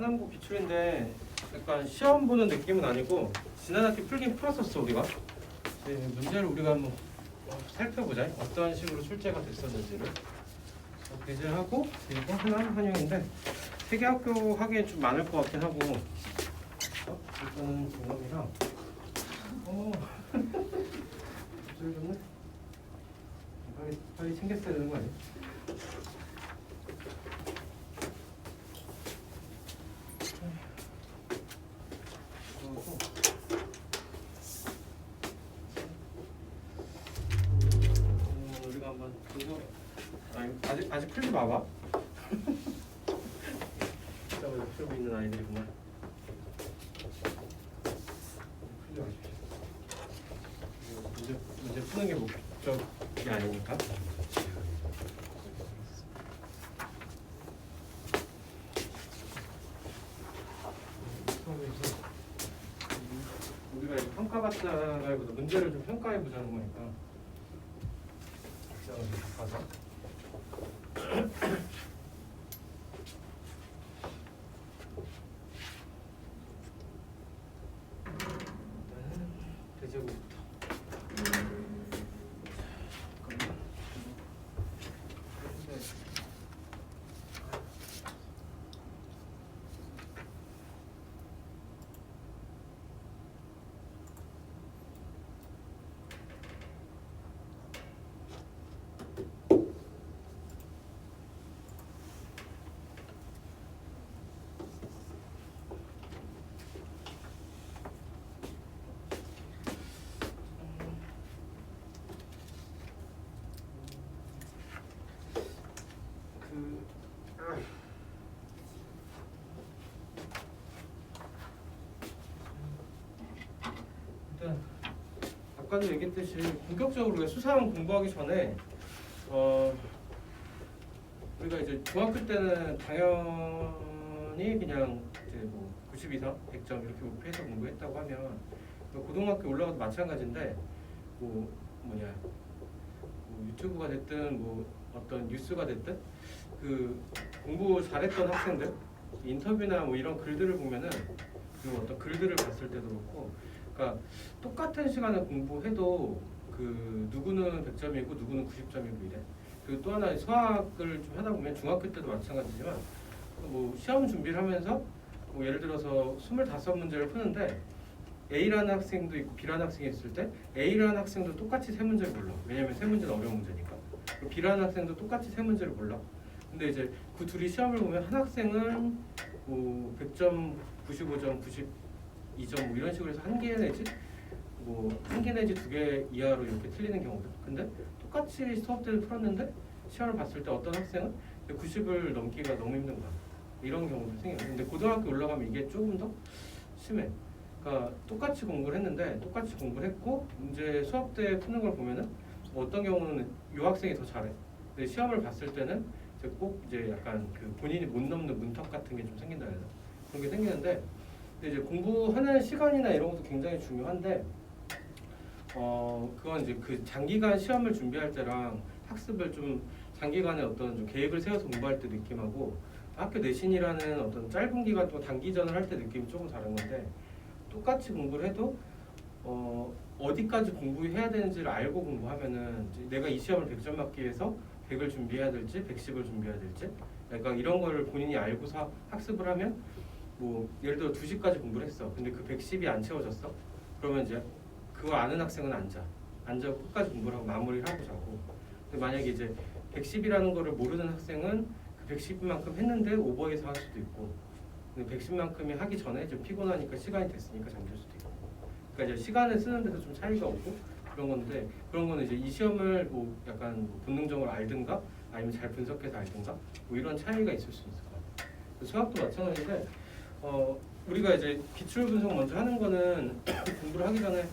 중간고 기출인데 약간 시험 보는 느낌은 아니고 지난 학기 풀긴 풀었었어 우리가. 이제 문제를 우리가 한번 살펴보자. 어떤 식으로 출제가 됐었는지를. 배제를 하고 그리고 하나 한영인데 세 개 학교 하기엔 좀 많을 것 같긴 하고 일단은 경험이랑 갑자기 좋네. 빨리 챙겼어야 되는 거 아니야? 우리가 한번 이거 아직 풀지 마봐. 진짜 풀고 있는 아이들이구만. 풀지 마십시오. 문제 푸는 게 목적이 아니니까. 우리가 이제 평가받자라기보다 문제를 좀 평가해 보자는 거니까. 액션을 좀 바꿔서. 대제곱부터. 일단 아까도 얘기했듯이 본격적으로 수사항 공부하기 전에 우리가 이제 중학교 때는 당연히 그냥 이제 뭐 90 이상 100점 이렇게 목표해서 공부했다고 하면 고등학교 올라가도 마찬가지인데 뭐 유튜브가 됐든 뭐 어떤 뉴스가 됐든 그 공부 잘했던 학생들 인터뷰나 뭐 이런 글들을 보면은 그리고 어떤 글들을 봤을 때도 그렇고 그러니까 똑같은 시간에 공부해도 그 누구는 100점이고 누구는 90점이고 이래. 그리고 또 하나 수학을 좀 하다 보면 중학교 때도 마찬가지지만 뭐 시험 준비를 하면서 뭐 예를 들어서 25문제를 푸는데 A라는 학생도 있고 B라는 학생이 있을 때 A라는 학생도 똑같이 세 문제를 몰라. 왜냐면 세 문제는 어려운 문제니까. B라는 학생도 똑같이 세 문제를 몰라. 근데 이제 그 둘이 시험을 보면 한 학생은 뭐 100점, 95점, 92점 뭐 이런 식으로 해서 한 개 내지 뭐 한 개 내지 두 개 이하로 이렇게 틀리는 경우들. 근데 똑같이 수업 때를 풀었는데 시험을 봤을 때 어떤 학생은 90을 넘기가 너무 힘든 거야. 이런 경우도 생겨요. 근데 고등학교 올라가면 이게 조금 더 심해. 그러니까 똑같이 공부를 했는데 똑같이 공부를 했고 이제 수업 때 푸는 걸 보면은 어떤 경우는 이 학생이 더 잘해. 근데 시험을 봤을 때는 이제 꼭 이제 약간 그 본인이 못 넘는 문턱 같은 게 좀 생긴다 해서 그런 게 생기는데 근데 이제 공부하는 시간이나 이런 것도 굉장히 중요한데 그건 이제 그 장기간 시험을 준비할 때랑 학습을 좀 장기간에 어떤 좀 계획을 세워서 공부할 때 느낌하고 학교 내신이라는 어떤 짧은 기간 동안 단기전을 할 때 느낌이 조금 다른 건데 똑같이 공부를 해도 어디까지 공부해야 되는지를 알고 공부하면은 내가 이 시험을 100점 맞기 위해서 100을 준비해야 될지 110을 준비해야 될지 약간 이런 거를 본인이 알고서 학습을 하면 뭐 예를 들어 2시까지 공부를 했어. 근데 그 110이 안 채워졌어. 그러면 이제 그거 아는 학생은 앉아 끝까지 공부를 하고 마무리를 하고 자고. 근데 만약에 이제 110이라는 거를 모르는 학생은 그 110만큼 했는데 오버해서 할 수도 있고 근데 110만큼이 하기 전에 좀 피곤하니까 시간이 됐으니까 잠들 수도 있고 그러니까 이제 시간을 쓰는 데서 좀 차이가 오고 그런 건데 그런 거는 이제 이 시험을 뭐 약간 뭐 본능적으로 알든가 아니면 잘 분석해서 알든가 뭐 이런 차이가 있을 수 있을 것 같아요. 수학도 마찬가지인데 우리가 이제 기출 분석 먼저 하는 거는 공부를 하기 전에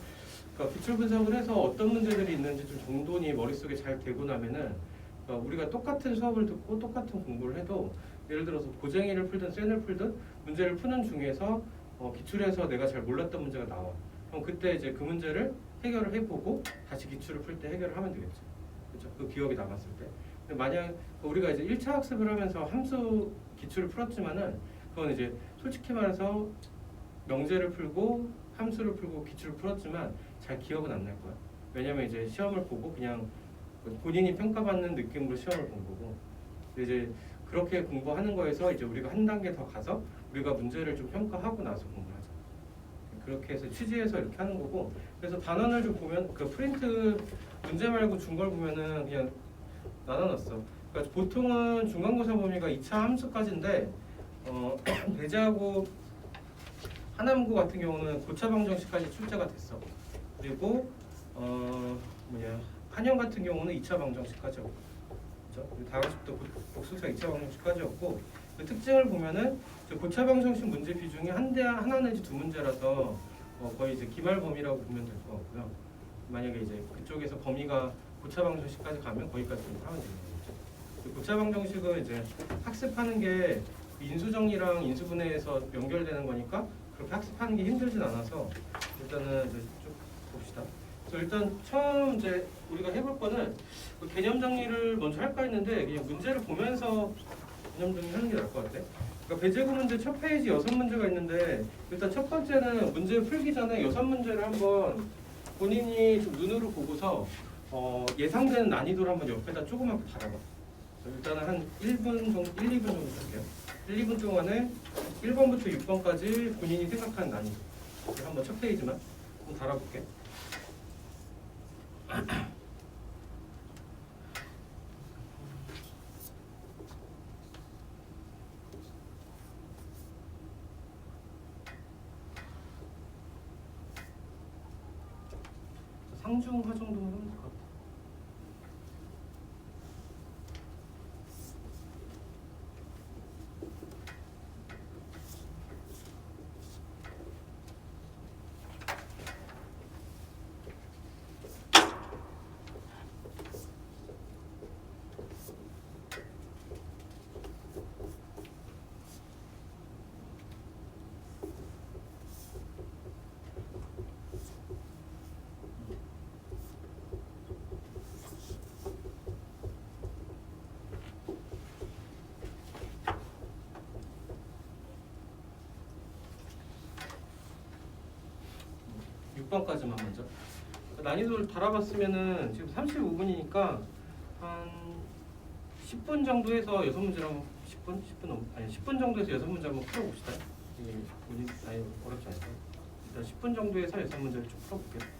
그러니까 기출 분석을 해서 어떤 문제들이 있는지 좀 정돈이 머릿속에 잘 되고 나면은 우리가 똑같은 수업을 듣고 똑같은 공부를 해도 예를 들어서 고쟁이를 풀든 센을 풀든 문제를 푸는 중에서 기출에서 내가 잘 몰랐던 문제가 나와. 그럼 그때 이제 그 문제를 해결을 해보고 다시 기출을 풀 때 해결을 하면 되겠죠. 그렇죠? 그 기억이 남았을 때. 근데 만약 우리가 이제 1차 학습을 하면서 함수 기출을 풀었지만은 그건 이제 솔직히 말해서 명제를 풀고 함수를 풀고 기출을 풀었지만 잘 기억은 안 날 거야. 왜냐면 이제 시험을 보고 그냥 본인이 평가받는 느낌으로 시험을 본 거고, 이제 그렇게 공부하는 거에서 이제 우리가 한 단계 더 가서 우리가 문제를 좀 평가하고 나서 공부하자. 그렇게 해서 취지해서 이렇게 하는 거고, 그래서 단원을 좀 보면 그 프린트 문제 말고 준 걸 보면은 그냥 나눠놨어. 그러니까 보통은 중간고사 범위가 2차 함수까지인데 배제하고 하남고 같은 경우는 고차 방정식까지 출제가 됐어. 그리고 한영 같은 경우는 2차 방정식까지였고, 그렇죠? 다가식도 복수사 2차 방정식까지였고, 그 특징을 보면은 고차 방정식 문제 비중이 하나 내지 두 문제라서 거의 이제 기말 범위라고 보면 될 것 같고요. 만약에 이제 그쪽에서 범위가 고차 방정식까지 가면 거기까지 하면 되는 거죠. 고차 방정식은 이제 학습하는 게 인수정리랑 인수분해에서 연결되는 거니까 그렇게 학습하는 게 힘들진 않아서 일단은 이제 쭉 봅시다. 그래서 일단 처음 이제 우리가 해볼 거는 개념 정리를 먼저 할까 했는데 그냥 문제를 보면서 개념 정리하는 게 나을 것 같아. 그러니까 배제구 문제 첫 페이지 6문제가 있는데 일단 첫 번째는 문제 풀기 전에 6문제를 한번 본인이 좀 눈으로 보고서 예상되는 난이도를 한번 옆에다 조그맣게 달아봐. 일단은 한 1분 정도, 1, 2분 정도 할게요. 1, 2분 동안에 1번부터 6번까지 본인이 생각하는 난이도 한번 첫 페이지만 한번 달아볼게. 상중하 정도면 하면 될 것 같아. 번까지만 먼저 난이도를 달아봤으면은 지금 35분이니까 한 10분 정도 해서 6문제를 한번 10분 정도 해서 6문제 한번 풀어봅시다. 이게 난이도 어렵지 않아요. 일단 10분 정도 해서 6문제를 쭉 풀어볼게요.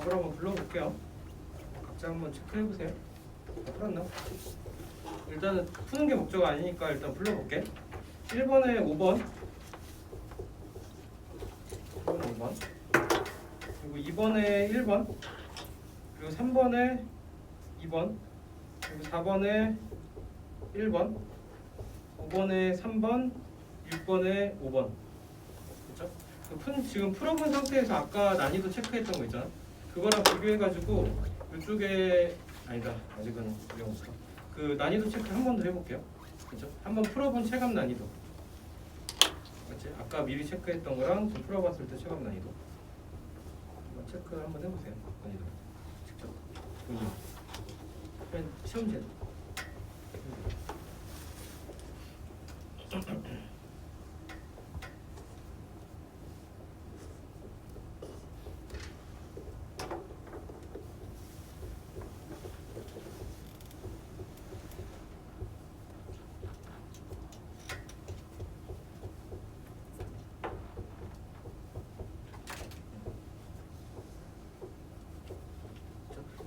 답을 한번 불러볼게요. 각자 한번 체크해보세요. 다 풀었나? 일단은 푸는 게 목적 아니니까 일단 불러볼게. 1번에 5번, 1번에 5번, 그리고 2번에 1번, 그리고 3번에 2번, 그리고 4번에 1번, 5번에 3번, 6번에 5번. 그렇죠? 지금 풀어본 상태에서 아까 난이도 체크했던 거 있잖아. 그거랑 비교해가지고 이쪽에 아니다. 아직은 이게 없어. 그 난이도 체크 한 번 더 해볼게요. 그렇죠? 한번 풀어본 체감 난이도. 맞지? 아까 미리 체크했던 거랑 좀 풀어봤을 때 체감 난이도. 한번 체크 한번 해보세요. 난이도. 직접. 그냥 시험제.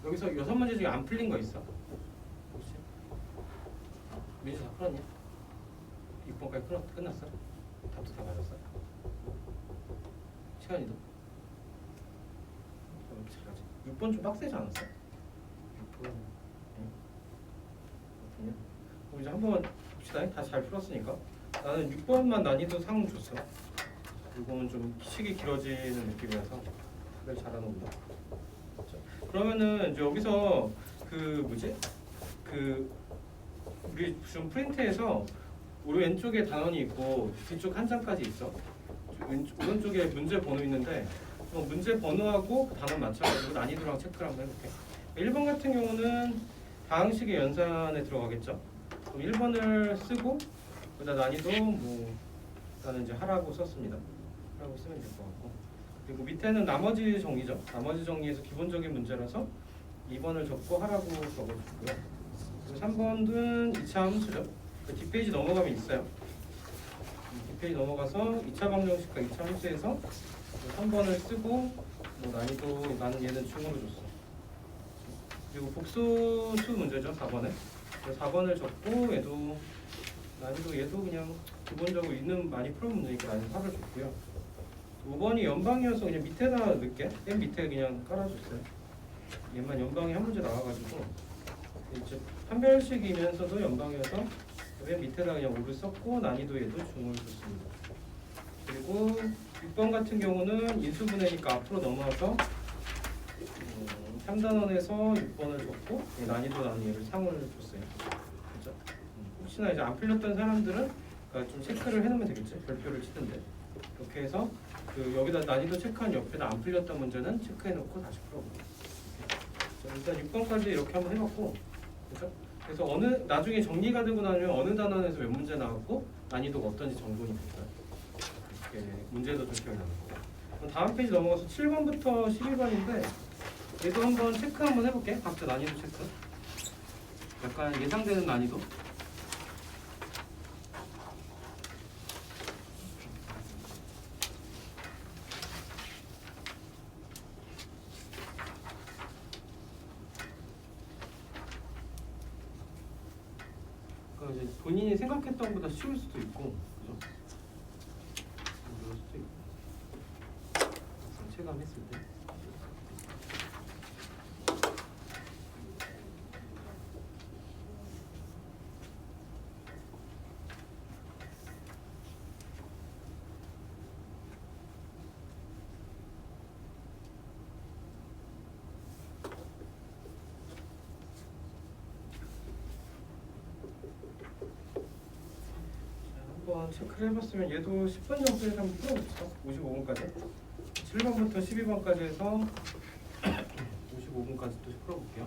여기서 6문제 중에 안 풀린 거 있어? 혹시? 민수 다 풀었냐? 6번까지 끝났어? 답도 다 맞았어? 시간이도? 왜 이렇게 잘하지? 6번 좀 빡세지 않았어? 6번 그렇군요. 그럼 이제 한번 봅시다. 다 잘 풀었으니까. 나는 6번만 난이도 상 줬어. 이거는 좀 시기 길어지는 느낌이라서 그래 잘하는구나. 그러면은 이제 여기서 그 뭐지? 그 우리 지금 프린트에서 우리 왼쪽에 단원이 있고 뒤쪽 한 장까지 있어. 오른쪽에 문제 번호 있는데 문제 번호하고 그 단원 맞춰가지고 난이도랑 체크를 한번 해볼게. 1번 같은 경우는 다항식의 연산에 들어가겠죠. 그럼 1번을 쓰고 그다음 난이도 뭐 나는 이제 하라고 썼습니다. 하라고 쓰면 될 것 같고. 그리고 밑에는 나머지 정리죠. 나머지 정리에서 기본적인 문제라서 2번을 적고 하라고 적어주고요. 그리고 3번은 2차 함수죠. 그 뒷페이지 넘어가면 있어요. 뒷페이지 넘어가서 2차 방정식과 2차 함수에서 3번을 쓰고 뭐 난이도 나는 얘는 중으로 줬어. 그리고 복수수 문제죠. 4번에. 4번을 적고 얘도 난이도 얘도 그냥 기본적으로 있는 많이 풀은 문제니까 나는 4를 줬고요. 5번이 연방이어서 그냥 밑에다 넣을게. 맨 밑에 그냥 깔아줬어요. 얘만 연방이 한 문제 나와가지고 이제 판별식이면서도 연방이어서 맨 밑에다 그냥 5를 썼고 난이도 얘도 중을 줬습니다. 그리고 6번 같은 경우는 인수분해니까 앞으로 넘어와서 3단원에서 6번을 줬고 난이도 나는 얘를 상을 줬어요. 그렇죠? 혹시나 이제 안 풀렸던 사람들은 그러니까 좀 체크를 해놓으면 되겠지. 별표를 치던데. 이렇게 해서 그 여기다 난이도 체크한 옆에다 안 풀렸던 문제는 체크해놓고 다시 풀어볼게요. 일단 6번까지 이렇게 한번 해봤고, 그렇죠? 그래서 나중에 정리가 되고 나면 어느 단원에서 몇 문제 나왔고 난이도가 어떤지 정돈이 됐어요. 이렇게 문제도 좀 기억이 나는 거고. 다음 페이지 넘어가서 7번부터 12번인데 얘도 한번 체크 한번 해볼게. 각자 난이도 체크. 약간 예상되는 난이도. 이제 본인이 생각했던 것보다 쉬울 수도 있고, 그죠? 그럴 수도 있고. 막상 체감했을 때. 한번 체크를 해봤으면 얘도 10분 정도에서 한번 풀어봅시다. 55분까지 7번부터 12번까지 해서 55분까지 또 풀어볼게요.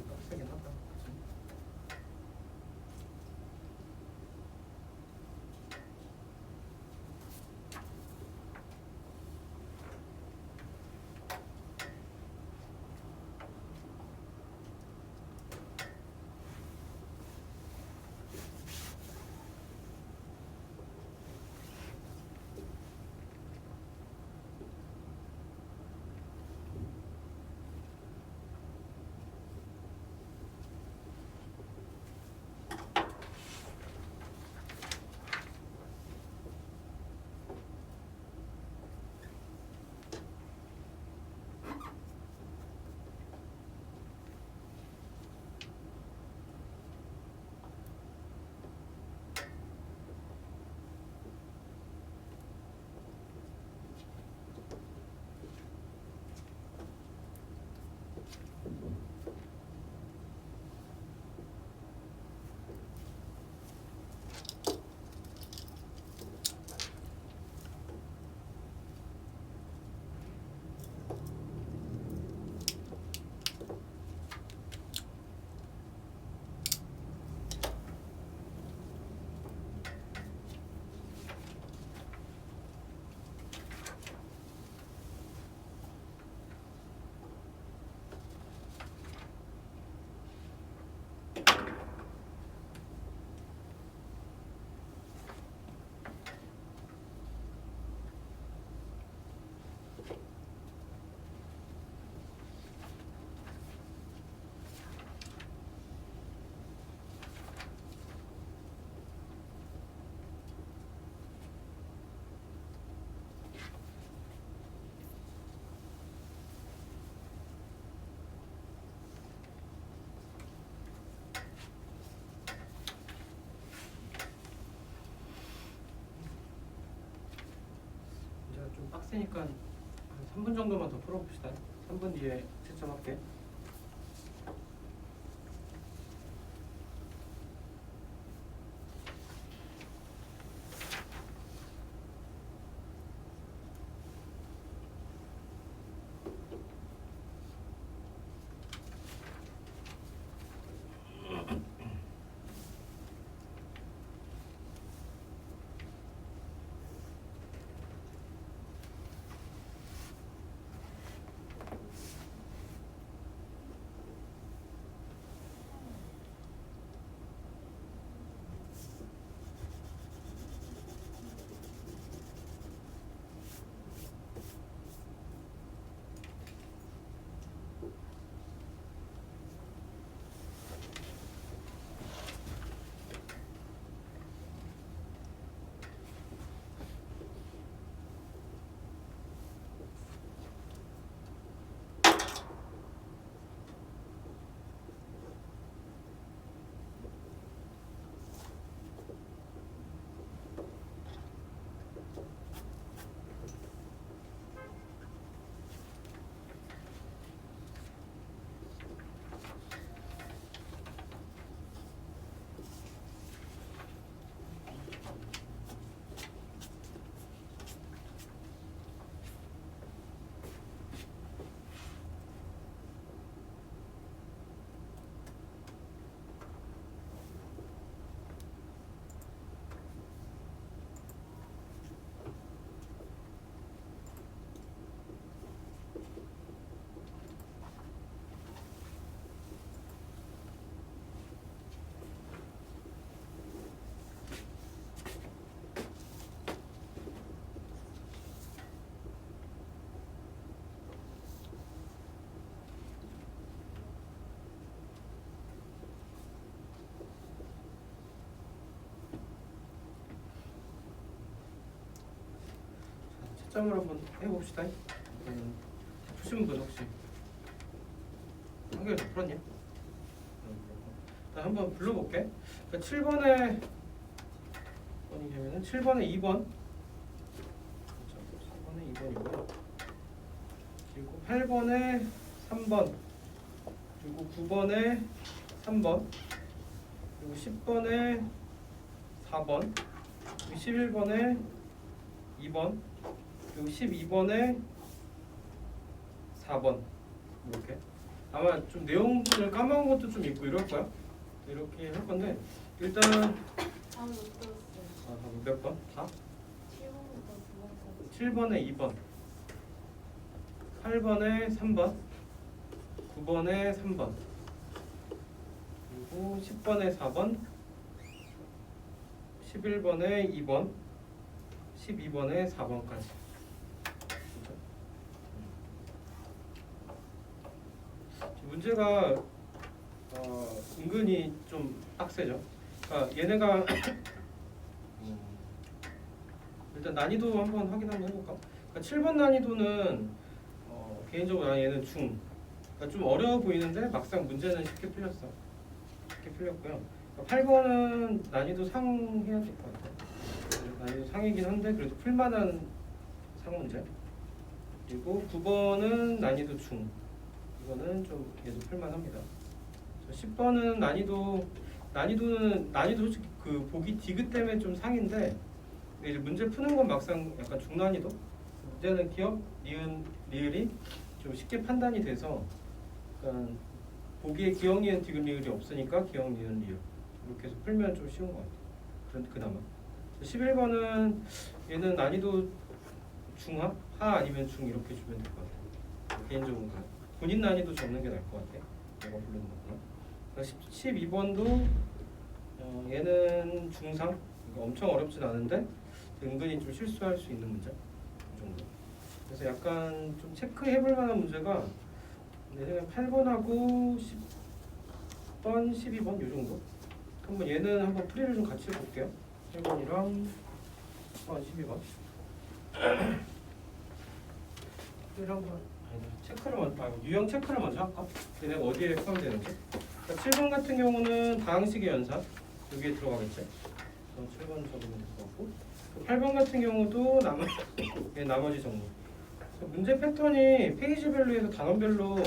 빡세긴 하다. 좀 빡세니까 한 3분 정도만 더 풀어봅시다. 3분 뒤에 채점할게. 채점을 한번 해봅시다. 푸신 분 혹시 한 개를 더 풀었냐? 일단 한번 불러볼게. 그러니까 7번에 7번에 2번 7번에 2번이고요. 그리고 8번에 3번, 그리고 9번에 3번, 그리고 10번에 4번, 그리고 11번에 2번, 그리고 12번에 4번. 이렇게 아마 좀 내용을 까먹은 것도 좀 있고 이럴 거야. 이렇게 할 건데 일단 다못 들었어요. 몇 번? 4? 7번부터 9번까지. 7번에 2번, 8번에 3번, 9번에 3번, 그리고 10번에 4번, 11번에 2번, 12번에 4번까지. 문제가 은근히 좀 빡세죠. 그러니까 얘네가 일단 난이도 한번 확인 한번 해볼까? 그러니까 7번 난이도는 개인적으로 나는 얘는 중. 그러니까 좀 어려워 보이는데 막상 문제는 쉽게 풀렸어. 쉽게 풀렸고요. 그러니까 8번은 난이도 상 해야 될 것 같아. 난이도 상이긴 한데 그래도 풀만한 상 문제. 그리고 9번은 난이도 중. 이거는 좀 얘도 풀만합니다. 10번은 난이도는 솔직히 그 보기 디귿 때문에 좀 상인데 이제 문제 푸는 건 막상 약간 중난이도. 문제는 기억, 니은, 리을이 좀 쉽게 판단이 돼서 약간 보기에 기억, 니은, 디귿, 리을이 없으니까 기억, 니은, 리을 이렇게 해서 풀면 좀 쉬운 것 같아요. 그나마. 11번은 얘는 난이도 중하, 하 아니면 중 이렇게 주면 될 것 같아요. 개인적으로 본인 난이도 적는 게 나을 것 같아. 내가 부르는 거구나. 12번도 얘는 중상, 그러니까 엄청 어렵진 않은데 은근히 좀 실수할 수 있는 문제 이 정도. 그래서 약간 좀 체크해볼 만한 문제가 내 생각에 8번하고 10번, 12번 이 정도. 한번 얘는 한번 풀이를 좀 같이 해볼게요. 8번이랑 10번, 12번. 풀이를 한번 체크를 먼저, 유형 체크를 먼저 할까? 얘네가 어디에 포함되는지. 그러니까 7번 같은 경우는 다항식의 연산 여기에 들어가겠지. 7번 적으면 될 것 같고 8번 같은 경우도 나머지 정리. 문제 패턴이 페이지별로 해서 단원별로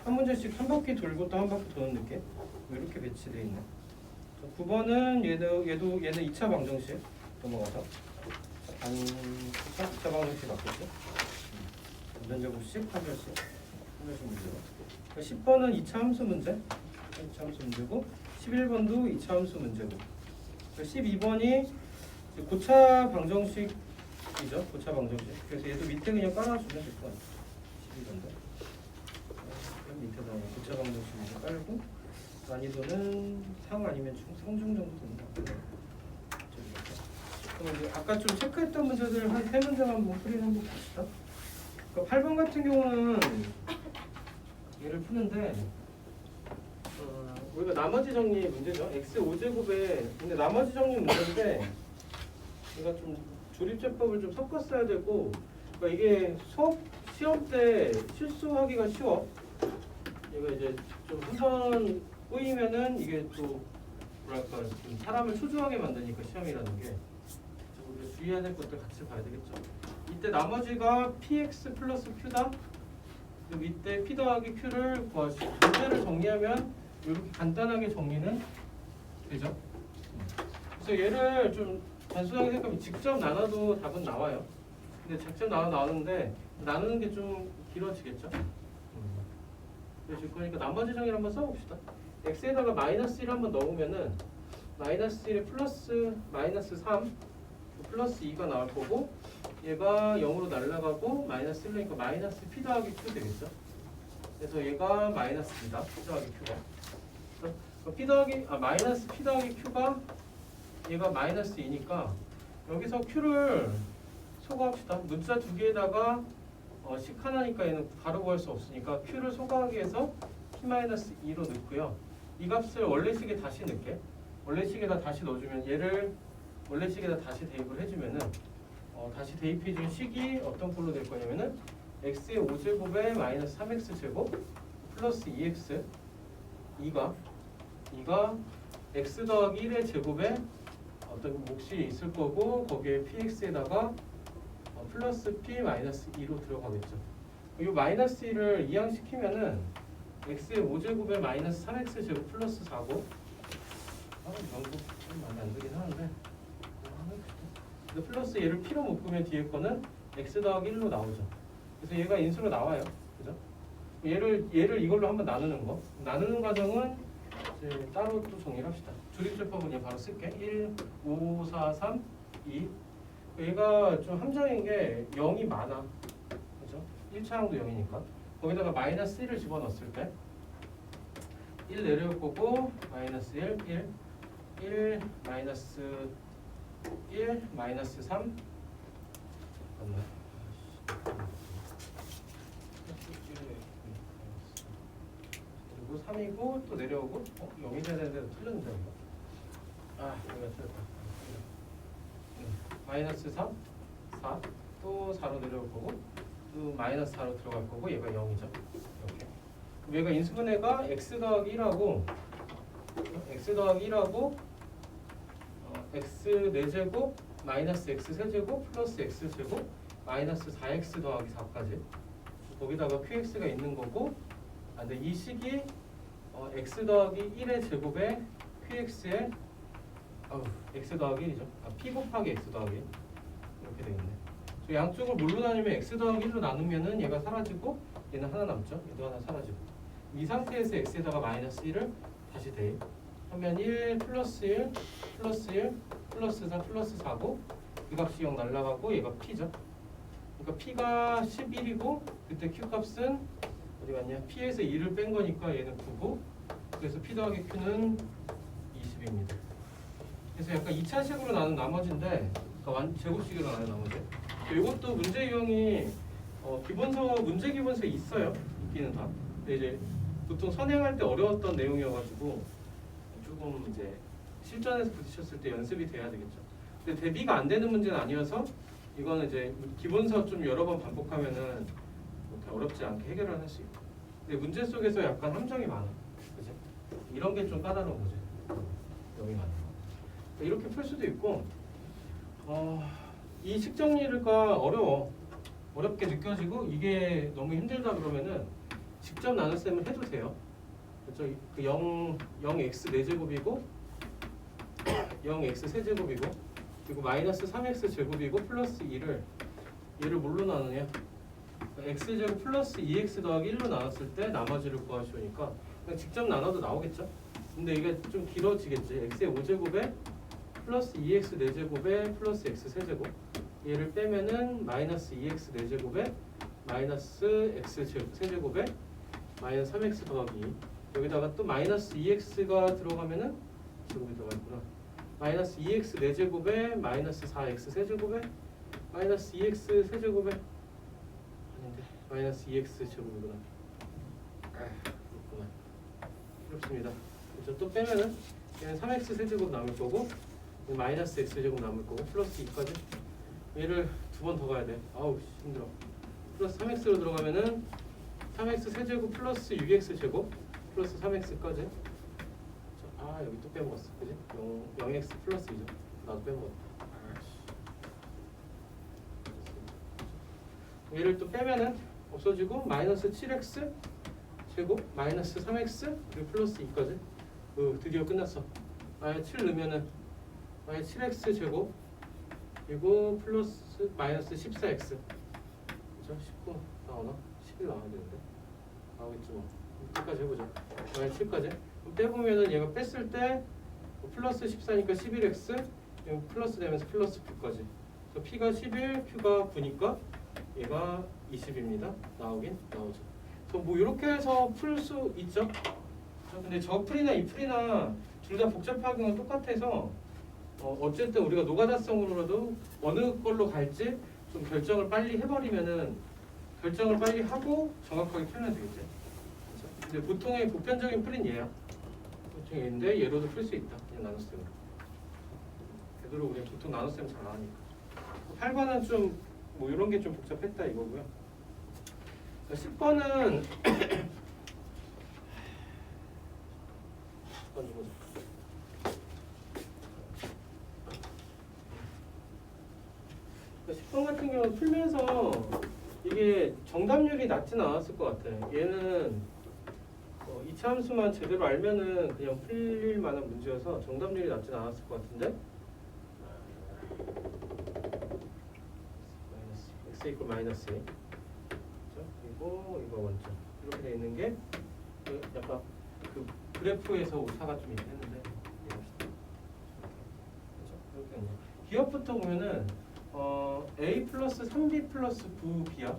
한 문제씩 한 바퀴 돌고 또 한 바퀴 도는 느낌. 이렇게 배치되어 있네. 9번은 얘는 2차 방정식 넘어가서 2차 방정식 맞겠지? 전전제곱식 한 별씩 문제고. 10번은 2차 함수 문제, 2차 함수 문제고 11번도 2차 함수 문제고 12번이 고차 방정식이죠. 고차 방정식. 그래서 얘도 밑에 그냥 깔아주면 될 것 같아요. 12번도 밑에다 고차 방정식 이제 깔고 난이도는 상 아니면 상중 정도 되는 것 같아요. 그럼 이제 아까 좀 체크했던 문제들 한 3문제만 한번 풀이를 한번 봅시다. 그러니까 8번 같은 경우는 얘를 푸는데 우리가 나머지 정리 문제죠. x 5제곱에 근데 나머지 정리 문제인데 얘가 좀 조립제법을 좀 섞었어야 되고 그러니까 이게 수업 시험 때 실수하기가 쉬워. 얘가 이제 좀 한번 꼬이면은 이게 또 뭐랄까 좀 사람을 초조하게 만드니까 시험이라는 게 우리가 주의해야 될 것들 같이 봐야 되겠죠. 이때 나머지가 px 플러스 q다. 그 밑에 p 더하기 q를 구하시고 문제를 정리하면 이렇게 간단하게 정리는 되죠. 그래서 얘를 좀 단순하게 생각하면 직접 나눠도 답은 나와요. 근데 직접 나누는데 나누는 게 좀 길어지겠죠. 그래서 그러니까 나머지 정의를 한번 써봅시다. x에다가 마이너스 1 한번 넣으면은 마이너스 1에 플러스 마이너스 3 플러스 2가 나올 거고 얘가 0으로 날아가고 마이너스 1이니까 마이너스 p 더하기 q 되겠죠. 그래서 얘가 마이너스 p다. p 더하기 q가. 마이너스 p 더하기 q가 얘가 마이너스 2니까 여기서 q를 소거합시다. 문자 두 개에다가 식 하나니까 얘는 바로 구할 수 없으니까 q를 소거하기 위해서 p-2로 넣고요. 이 값을 원래식에 다시 넣게. 원래식에다 다시 넣어주면 얘를 원래식에다 다시 대입을 해주면은 다시 대입해준 식이 어떤 꼴로 될 거냐면은 x의 5제곱에 마이너스 3x 제곱 플러스 2x 2가 x 더하기 1의 제곱에 어떤 몫이 있을 거고 거기에 px에다가 플러스 p 마이너스 2로 들어가겠죠. 이 마이너스 2를 이항시키면은 x의 5제곱에 마이너스 3x 제곱 플러스 4고 이런 거좀 많이 안 되긴 하는데 근데 플러스 얘를 p로 묶으면 뒤에 거는 x 더하기 1로 나오죠. 그래서 얘가 인수로 나와요. 그죠? 얘를 이걸로 한번 나누는 거. 나누는 과정은 이제 따로 또 정리를 합시다. 조립제법은 얘 바로 쓸게. 1, 5, 4, 3, 2. 얘가 좀 함정인 게 0이 많아. 그죠? 1차항도 0이니까. 거기다가 마이너스 1을 집어넣었을 때 1 내려올 거고 마이너스 1, 1, 마이너스 1, 마이너스 3 잠깐만. 그리고 3이고 또 내려오고 0이 돼야 되는데 틀렸는데 이거. 여기가 틀렸다. 마이너스 3, 4, 또 4로 내려올 거고 또 마이너스 4로 들어갈 거고 얘가 0이죠. 이렇게. 그럼 얘가 인수분해가 x 더하기 1하고 x 4제곱 마이너스 x 세제곱 플러스 x 제곱 마이너스 4x 더하기 4까지 거기다가 qx가 있는 거고 근데 이 식이 x 더하기 1의 제곱에 qx에 x 더하기 1이죠. p 곱하기 x 더하기 1 이렇게 되겠네. 양쪽을 뭘로 나누면 x 더하기 1로 나누면은 얘가 사라지고 얘는 하나 남죠. 얘도 하나 사라지고 이 상태에서 x에다가 마이너스 1을 다시 대입 하면 1 플러스 1 플러스 1 플러스 4 플러스 4고 이 값이 0 날라가고 얘가 p죠. 그러니까 p가 11이고 그때 q 값은 어디 갔냐? p에서 2를 뺀 거니까 얘는 9고 그래서 p 더하기 q는 20입니다. 그래서 약간 2차식으로 나눈 나머지인데 그러니까 제곱식으로 나눈 나머지 이것도 문제 유형이 기본서 문제 기본서에 있어요. 있기는 다. 근데 이제 보통 선행할 때 어려웠던 내용이어가지고 조금 이제 실전에서 부딪혔을 때 연습이 돼야 되겠죠. 근데 대비가 안 되는 문제는 아니어서 이거는 이제 기본서 좀 여러 번 반복하면은 이렇게 어렵지 않게 해결을 할 수 있고. 근데 문제 속에서 약간 함정이 많아. 그지? 이런 게 좀 까다로운 거지. 여기 많아. 이렇게 풀 수도 있고. 이 식 정리가 어렵게 느껴지고 이게 너무 힘들다 그러면은 직접 나눗셈을 해도 돼요. 그렇죠? 그 0x 4제곱이고 0x 세제곱이고 그리고 마이너스 3x 제곱이고 플러스 2를 얘를 뭘로 나누냐? x제곱 플러스 2x 더하기 1로 나눴을 때 나머지를 구하시오니까 그냥 직접 나눠도 나오겠죠? 근데 이게 좀 길어지겠지. x의 5제곱에 플러스 2x 4제곱에 플러스 x 세제곱 얘를 빼면은 마이너스 2x 4제곱에 마이너스 x 세제곱에 마이너스 3x 더하기 2 여기다가 또 마이너스 2x가 들어가면은 제곱이 들어가 있구나. 마이너스 2x 4제곱에 마이너스 4x 세제곱에 마이너스 2x 세제곱에 아닌데 마이너스 2x 제곱이구나. 그렇구나. 그렇습니다. 그렇죠. 또 빼면은 얘는 3x 세제곱 남을 거고 마이너스 x 제곱 남을 거고 플러스 2까지 얘를 두 번 더 가야 돼. 아우 힘들어. 플러스 3x로 들어가면은 3x 세제곱 플러스 6x 제곱 플러스 3x까지 여기 또 빼먹었어. 그지? 0x 플러스 2죠. 나도 빼먹었다. 얘를 또 빼면은 없어지고 마이너스 7x 제곱 마이너스 3x 그리고 플러스 2까지 드디어 끝났어. 만약 7 넣으면은 만약 7x 제곱 그리고 플러스 마이너스 14x 그죠? 19 나오나? 11 나와야 되는데 나오겠지 뭐. 7까지 해보자. 만약 7까지 빼보면은 얘가 뺐을 때 플러스 14니까 11x 플러스 되면서 플러스 9까지 그래서 p가 11, q가 9니까 얘가 20입니다. 나오긴 나오죠. 그래서 뭐 이렇게 해서 풀 수 있죠. 근데 저 풀이나 이 풀이나 둘 다 복잡하긴 건 똑같아서 어쨌든 우리가 노가다성으로라도 어느 걸로 갈지 좀 결정을 빨리 해버리면은 결정을 빨리 하고 정확하게 풀면 되겠지. 그렇죠? 근데 보통의 보편적인 풀이는 얘야. 보통 얘인데 얘로도 풀 수 있다. 그냥 나눗셈으로. 되도록 우리 보통 나눗셈 잘 안 하니까. 8번은 좀 뭐 이런 게 좀 복잡했다 이거고요. 10번은 10번 같은 경우는 풀면서 이게 정답률이 낮지는 않았을 것 같아. 얘는 이차 함수만 제대로 알면은 그냥 풀릴 만한 문제여서 정답률이 낮지는 않았을 것 같은데. x 이퀄 마이너스 2. 그리고 이거 원점 이렇게 돼 있는 게 약간 그 그래프에서 오차가 좀 있긴 했는데 이해합시다. 이렇게 있네요. 기억부터 보면은 a 플러스 3b 플러스 9b야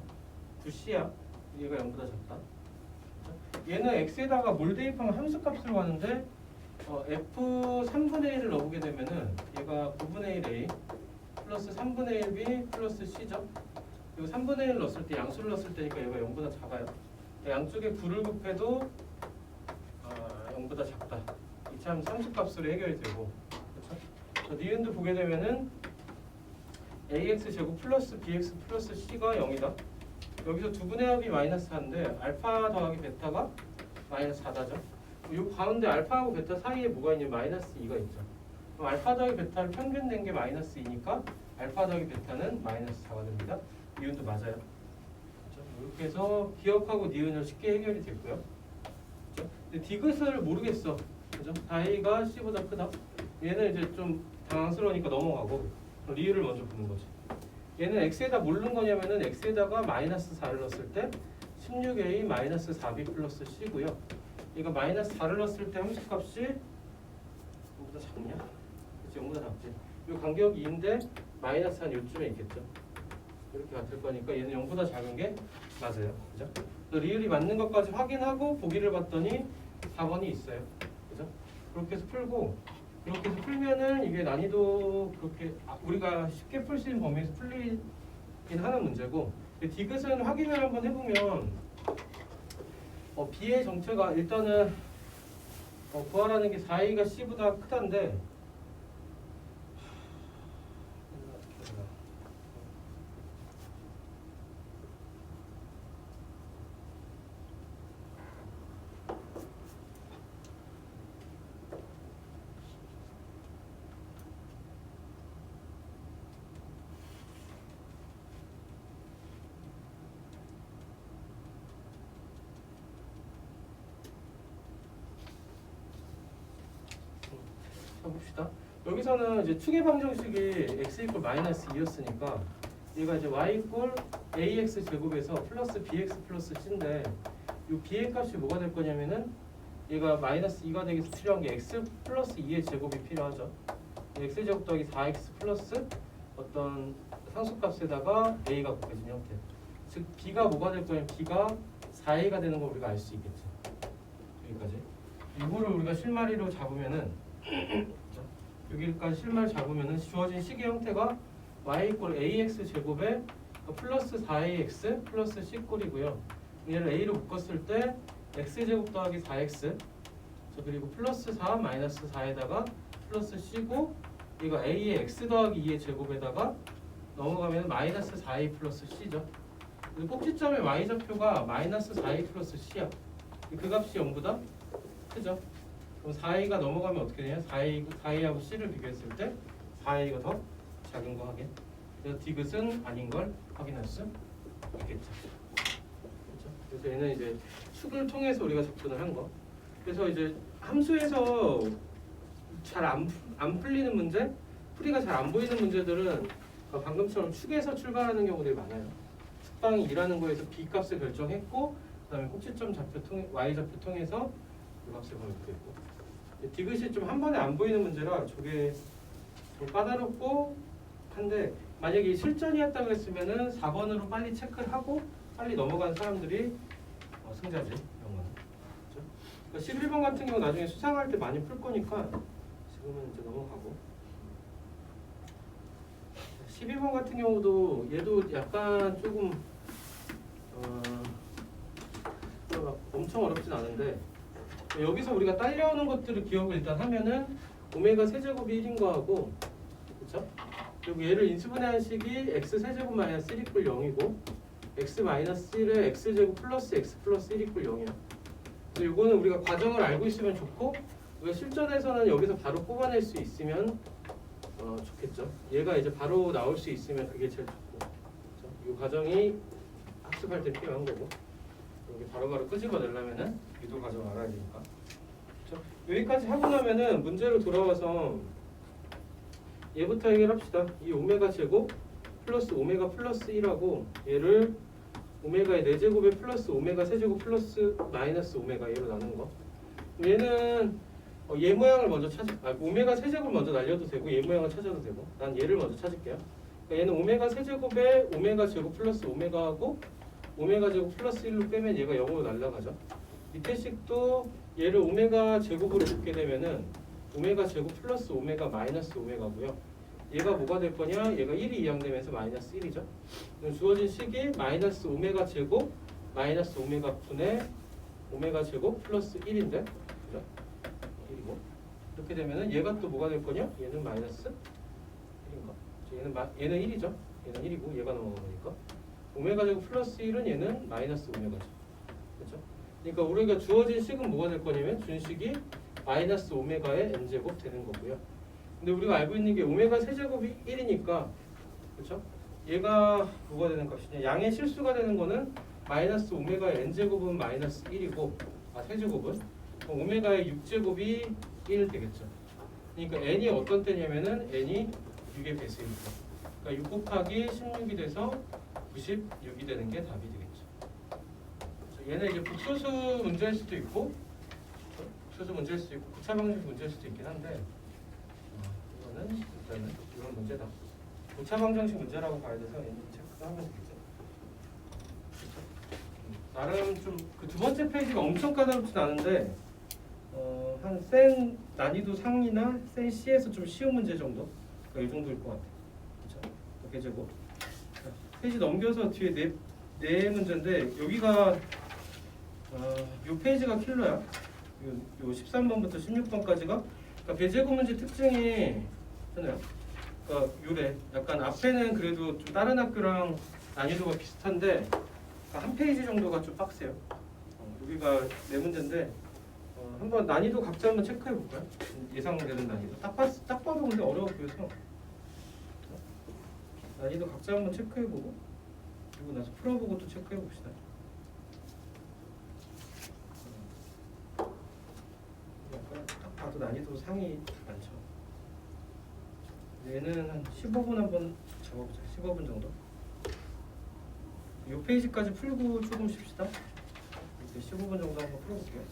9c야. 얘가 0보다 작다. 얘는 x에다가 뭘 대입하면 함수값으로 가는데 f 3분의 1을 넣어보게 되면은 얘가 9분의 1 a 플러스 3분의 1 b 플러스 c죠. 그리고 3분의 1 넣었을 때 양수를 넣었을 때니까 얘가 0보다 작아요. 양쪽에 9를 곱해도 0보다 작다. 이차 함수 함수값으로 해결이 되고, 그렇죠? 니은도 보게 되면은 ax 제곱 플러스 bx 플러스 c가 0이다. 여기서 두 분의 합이 마이너스 4인데 알파 더하기 베타가 마이너스 4다죠. 이 가운데 알파하고 베타 사이에 뭐가 있냐면 마이너스 2가 있죠. 그럼 알파 더하기 베타를 평균 낸 게 마이너스 2니까 알파 더하기 베타는 마이너스 4가 됩니다. 니은도 맞아요. 그렇죠? 이렇게 해서 기억하고 니은을 쉽게 해결이 됐고요. 그렇죠? 근데 디귿을 모르겠어. 그죠? 다이가 C보다 크다. 얘는 이제 좀 당황스러우니까 넘어가고 리을을 먼저 보는 거지. 얘는 x에다 뭘 넣은 거냐면은 x에다가 마이너스 4를 넣었을 때 16a 마이너스 4b 플러스 c고요. 이거 마이너스 4를 넣었을 때 함수값이 0보다 작냐? 그치, 0보다 작지. 이 간격이 2인데 마이너스 한 요쯤에 있겠죠. 이렇게 같을 거니까 얘는 0보다 작은 게 맞아요. 그죠? 그래서 리을이 맞는 것까지 확인하고 보기를 봤더니 4번이 있어요. 그죠? 그렇게 해서 풀고, 그렇게 해서 풀면은 이게 난이도 그렇게 우리가 쉽게 풀 수 있는 범위에서 풀리긴 하는 문제고, 디귿은 확인을 한번 해보면 b의 정체가 일단은 구하라는 게 4a가 c보다 크다인데 봅시다. 여기서는 이제 추계 방정식이 x 이퀄 마이너스 2였으니까 얘가 이제 y 이퀄 ax 제곱에서 플러스 bx 플러스 c인데 이 b의 값이 뭐가 될 거냐면은 얘가 마이너스 2가 되기 위해서 필요한 게 x 플러스 2의 제곱이 필요하죠. x 제곱 더하기 4x 플러스 어떤 상수값에다가 a가 곱해진 형태. 즉 b가 뭐가 될 거냐면 b가 4a가 되는 걸 우리가 알 수 있겠죠. 여기까지. 이거를 우리가 실마리로 잡으면은 여기까지 실마리 잡으면은 주어진 식의 형태가 y 이퀄 ax 제곱에 플러스 4ax 플러스 c 꼴이고요. 얘를 a로 묶었을 때 x 제곱 더하기 4x 그리고 플러스 4 마이너스 4에다가 플러스 c고 이거 a의 x 더하기 2의 제곱에다가 넘어가면 마이너스 4a 플러스 c죠. 그리고 꼭지점의 y좌표가 마이너스 4a 플러스 c야. 그 값이 0보다 크죠. 그럼 4a가 넘어가면 어떻게 되냐? 4a하고 c를 비교했을 때 4a가 더 작은 거 확인. 그래서 디귿은 아닌 걸 확인할 수 있겠죠. 그렇죠? 그래서 얘는 이제 축을 통해서 우리가 접근을 한 거. 그래서 이제 함수에서 잘 안 풀리는 문제, 풀이가 잘 안 보이는 문제들은 방금처럼 축에서 출발하는 경우들이 많아요. 축방이 2라는 거에서 b 값을 결정했고, 그다음에 꼭지점 좌표 통해 y 좌표 통해서 이 값을 검색했고. 디귿이 좀 한 번에 안 보이는 문제라 저게 좀 까다롭고 한데 만약에 실전이었다고 했으면은 4번으로 빨리 체크를 하고 빨리 넘어간 사람들이 승자지 이런 거는. 그렇죠? 그러니까 11번 같은 경우 나중에 수상할 때 많이 풀 거니까 지금은 이제 넘어가고 12번 같은 경우도 얘도 약간 조금 엄청 어렵진 않은데 여기서 우리가 딸려오는 것들을 기억을 일단 하면은 오메가 세제곱이 1인 거하고 그쵸? 그리고 얘를 인수분해한 식이 x 세제곱 마이너스 1 이퀄 0이고 x 마이너스 1에 x제곱 플러스 x 플러스 1 이퀄 0이야. 그래서 이거는 우리가 과정을 알고 있으면 좋고 우리가 실전에서는 여기서 바로 뽑아낼 수 있으면 좋겠죠. 얘가 이제 바로 나올 수 있으면 그게 제일 좋고. 그렇죠? 이 과정이 학습할 때 필요한 거고 여기 바로바로 끄집어내려면은 유도 과정을 알아야 되니까. 그렇죠? 여기까지 하고 나면은 문제로 돌아와서 얘부터 해결합시다. 이 오메가 제곱 플러스 오메가 플러스 1하고 얘를 오메가의 4제곱에 플러스 오메가 세제곱 플러스 마이너스 오메가 얘로 나눈 거. 얘는 얘 모양을 먼저 오메가 세제곱 먼저 날려도 되고 얘 모양을 찾아도 되고 난 얘를 먼저 찾을게요. 그러니까 얘는 오메가 세제곱에 오메가 제곱 플러스 오메가하고 오메가 제곱 플러스 1로 빼면 얘가 0으로 날라가죠. 밑에 식도 얘를 오메가 제곱으로 묶게 되면은 오메가 제곱 플러스 오메가 마이너스 오메가고요. 얘가 뭐가 될 거냐? 얘가 1이 이항되면서 마이너스 1이죠. 그럼 주어진 식이 마이너스 오메가 제곱 마이너스 오메가 분의 오메가 제곱 플러스 1인데 그죠? 1이고 이렇게 되면은 얘가 또 뭐가 될 거냐? 얘는 마이너스 1인가? 얘는 1이죠. 얘는 1이고 얘가 넘어가니까 오메가 제곱 플러스 1은 얘는 마이너스 오메가죠. 그렇죠? 그러니까 우리가 주어진 식은 뭐가 될 거냐면 준식이 마이너스 오메가의 n제곱 되는 거고요. 근데 우리가 알고 있는 게 오메가 세제곱이 1이니까 그렇죠? 얘가 뭐가 되는 값이냐? 양의 실수가 되는 거는 마이너스 오메가의 n제곱은 마이너스 1이고 세제곱은 오메가의 6제곱이 1 되겠죠. 그러니까 n이 어떤 때냐면은 n이 6의 배수이니까 그러니까 6 곱하기 16이 돼서 96이 되는 게 답이 되겠죠. 얘는 이제 복소수 문제일 수도 있고 복소수 문제일 수도 있고 구차 방식 문제일 수도 있긴 한데 이거는 일단은 이런 문제다. 구차 방정식 문제라고 봐야 돼서 얘는 체크하면 되겠죠. 나름 좀 그 두 번째 페이지가 엄청 까다롭진 않은데 한 센 난이도 상이나 센 C에서 좀 쉬운 문제 정도 그러니까 이 정도일 것 같아요. 그렇죠? 이렇게 제곱 페이지 넘겨서 뒤에 네 문제인데 여기가 요 페이지가 킬러야. 요 13번부터 16번까지가 그러니까 배제곱 문제 특징이 하나요? 그러니까 요래 약간 앞에는 그래도 좀 다른 학교랑 난이도가 비슷한데 한 페이지 정도가 좀 빡세요. 여기가 네 문제인데 한번 난이도 각자 한번 체크해 볼까요? 예상되는 난이도 딱 봐도 근데 어려워 보여서 난이도 각자 한번 체크해 보고 그리고 나서 풀어보고 또 체크해 봅시다. 약간 딱 봐도 난이도 상이 많죠. 얘는 한 15분 한번 잡아보자. 15분 정도. 이 페이지까지 풀고 조금 쉽시다. 이렇게 15분 정도 한번 풀어볼게요.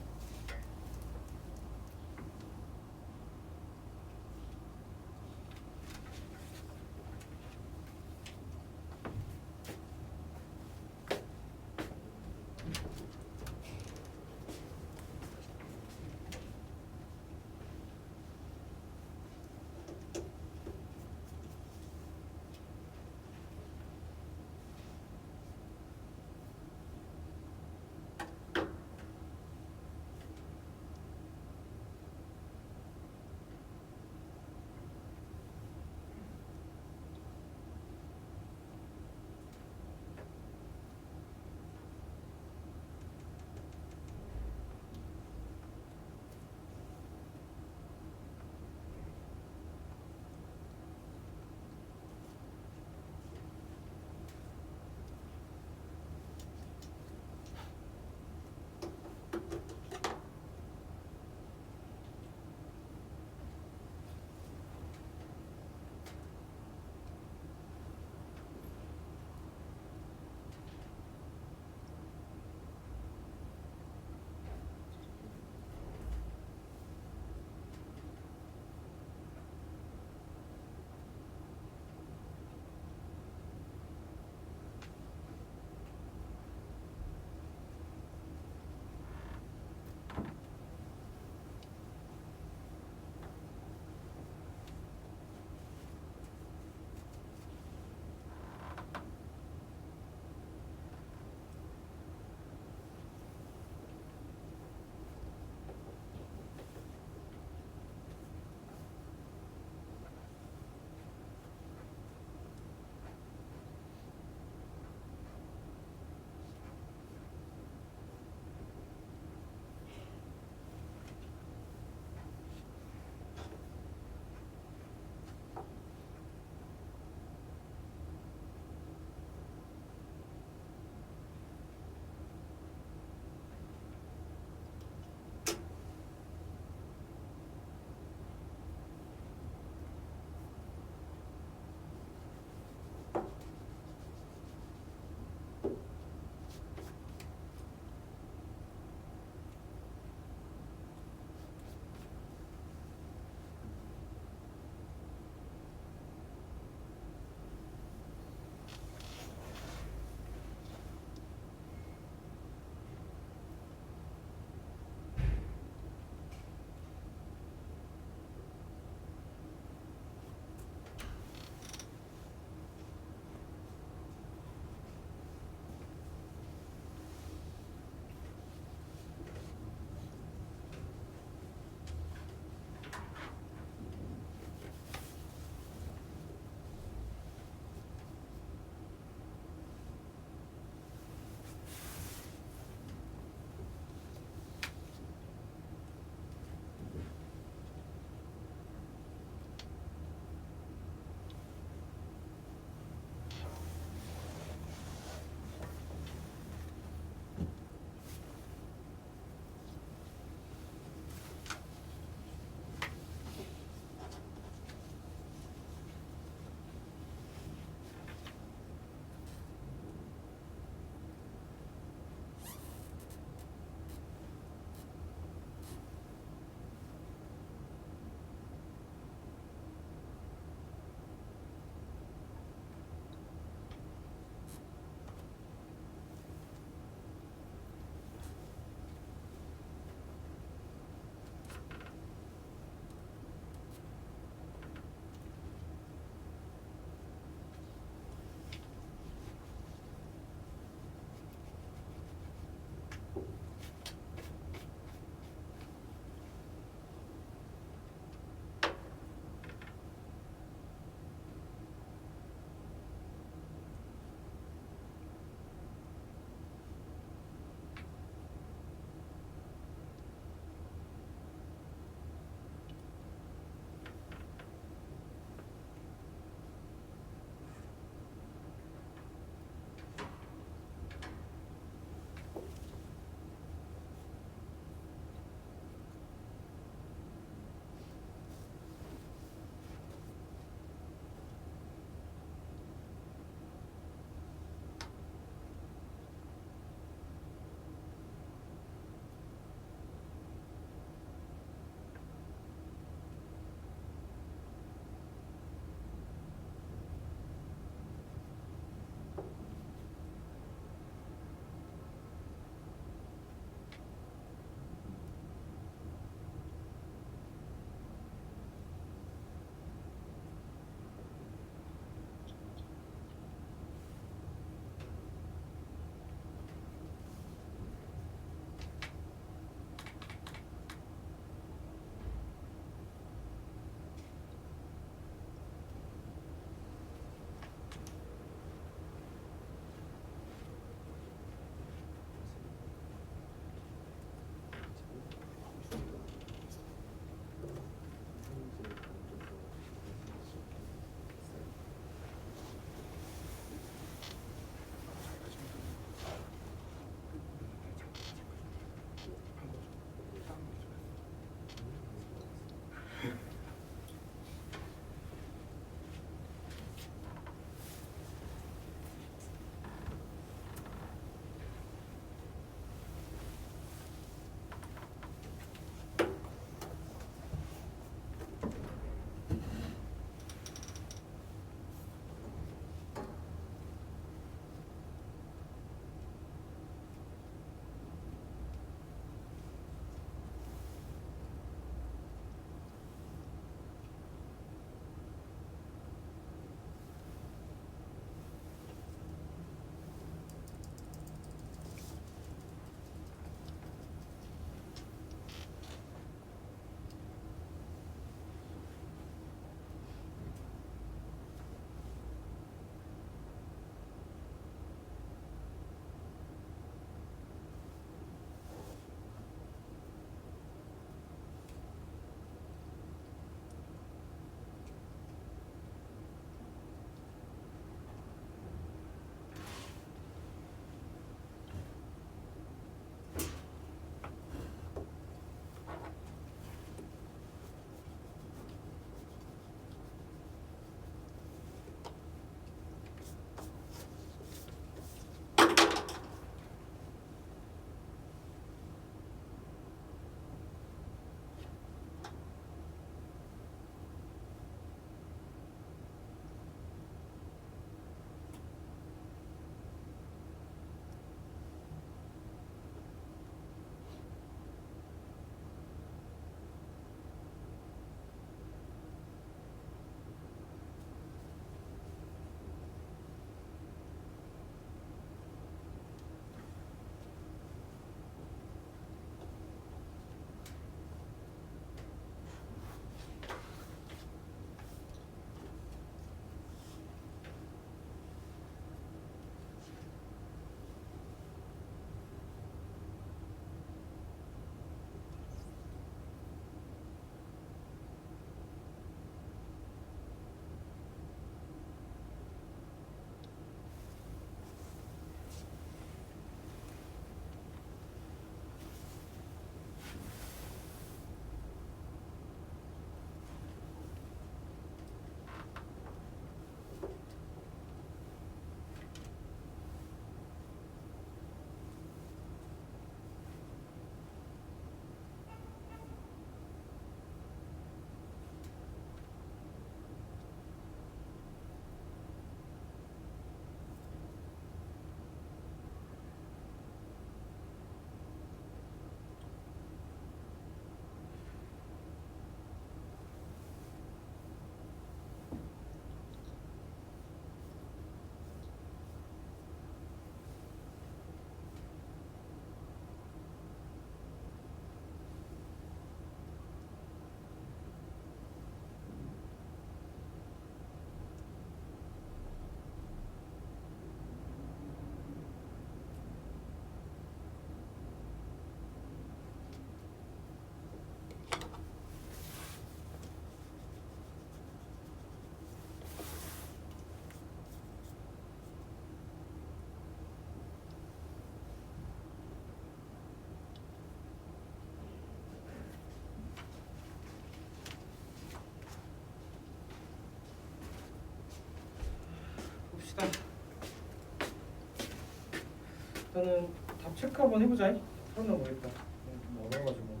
일단은 답 체크 한번 해보자. 풀었나 모르겠다. 좀 어려워가지고.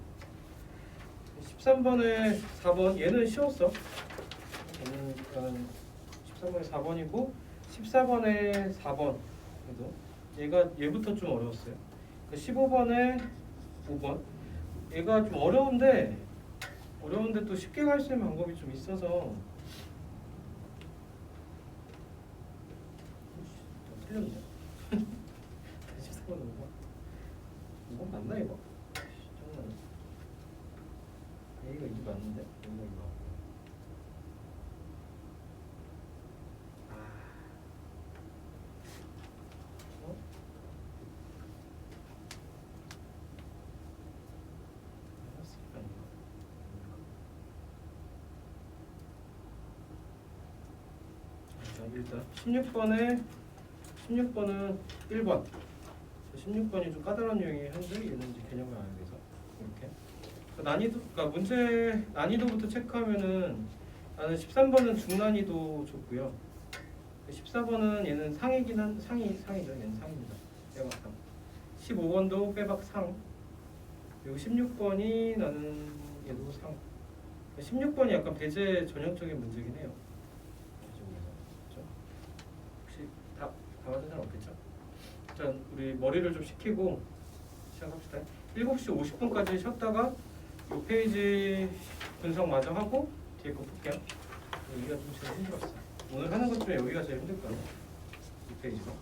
13번에 4번 얘는 쉬웠어. 얘는 일단 13번에 4번이고 14번에 4번 그래도 얘부터 좀 어려웠어요. 15번에 5번 얘가 좀 어려운데 또 쉽게 갈 수 있는 방법이 좀 있어서 틀렸네. 14번 5번 맞나 이거? 잠깐만. A가 이게 맞는데? 여기가 이거. 어? 자, 일단 16번은 1번. 16번이 좀 까다로운 유형이 한데 얘는 이제 개념을 알아야 돼서 이렇게. 그러니까 문제 난이도부터 체크하면은 나는 13번은 중난이도 줬고요. 14번은 얘는 상이죠. 얘는 상입니다. 빼박 상. 15번도 빼박 상. 그리고 16번이 나는 얘도 상. 16번이 약간 배제 전형적인 문제긴 해요. 그렇죠? 혹시 다 맞은 사람 없겠죠? 일단 우리 머리를 좀 식히고 시작합시다. 7시 50분까지 쉬었다가 이 페이지 분석 마저 하고 뒤에 거 볼게요. 여기가 좀 제일 힘들었어. 오늘 하는 것 중에 여기가 제일 힘들 거예요. 이 페이지가.